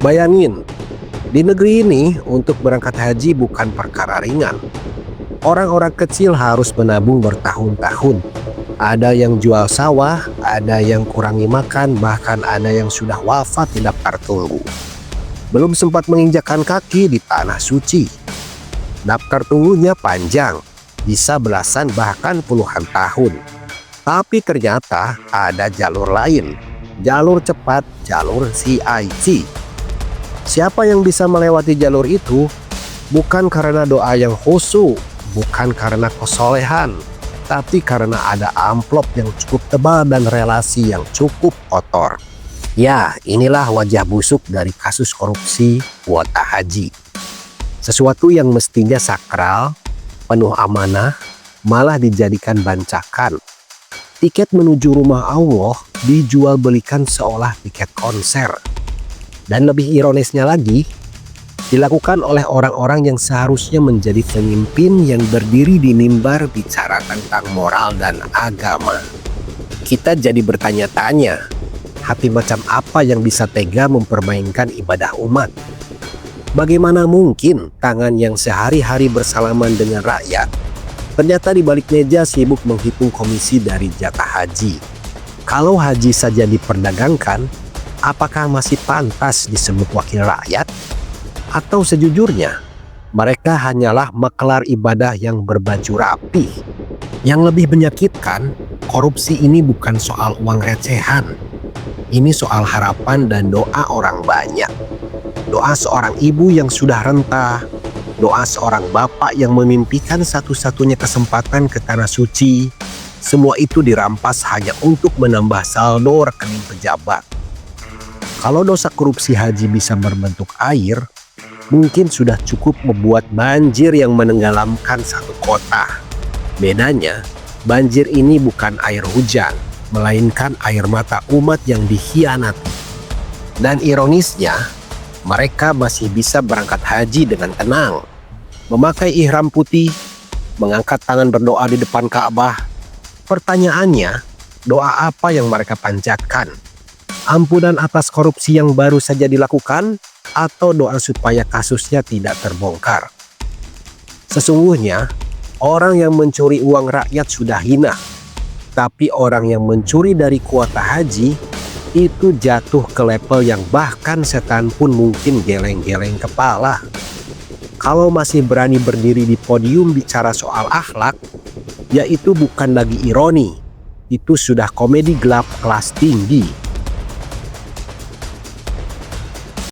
Bayangin, di negeri ini untuk berangkat haji bukan perkara ringan. Orang-orang kecil harus menabung bertahun-tahun. Ada yang jual sawah, ada yang kurangi makan, bahkan ada yang sudah wafat di daftar tunggu. Belum sempat menginjakkan kaki di tanah suci. Daftar tunggunya panjang, bisa belasan bahkan puluhan tahun. Tapi ternyata ada jalur lain, jalur cepat, jalur CIC. Siapa yang bisa melewati jalur itu bukan karena doa yang khusyuk, bukan karena kesolehan, tapi karena ada amplop yang cukup tebal dan relasi yang cukup kotor. Ya, inilah wajah busuk dari kasus korupsi kuota haji. Sesuatu yang mestinya sakral, penuh amanah, malah dijadikan bancakan. Tiket menuju rumah Allah dijual belikan seolah tiket konser. Dan lebih ironisnya lagi, dilakukan oleh orang-orang yang seharusnya menjadi pemimpin yang berdiri di mimbar bicara tentang moral dan agama. Kita jadi bertanya-tanya, hati macam apa yang bisa tega mempermainkan ibadah umat? Bagaimana mungkin tangan yang sehari-hari bersalaman dengan rakyat ternyata di balik meja sibuk menghitung komisi dari jatah haji? Kalau haji saja diperdagangkan, apakah masih pantas disebut wakil rakyat? Atau sejujurnya, mereka hanyalah maklar ibadah yang berbaju rapi? Yang lebih menyakitkan, korupsi ini bukan soal uang recehan. Ini soal harapan dan doa orang banyak. Doa seorang ibu yang sudah renta, doa seorang bapak yang memimpikan satu-satunya kesempatan ke tanah suci. Semua itu dirampas hanya untuk menambah saldo rekening pejabat. Kalau dosa korupsi haji bisa berbentuk air, mungkin sudah cukup membuat banjir yang menenggelamkan satu kota. Bedanya, banjir ini bukan air hujan, melainkan air mata umat yang dikhianati. Dan ironisnya, mereka masih bisa berangkat haji dengan tenang, memakai ihram putih, mengangkat tangan berdoa di depan Ka'bah. Pertanyaannya, doa apa yang mereka panjatkan? Ampunan atas korupsi yang baru saja dilakukan, atau doa supaya kasusnya tidak terbongkar? Sesungguhnya, orang yang mencuri uang rakyat sudah hina. Tapi orang yang mencuri dari kuota haji, itu jatuh ke level yang bahkan setan pun mungkin geleng-geleng kepala. Kalau masih berani berdiri di podium bicara soal akhlak, ya itu bukan lagi ironi. Itu sudah komedi gelap kelas tinggi.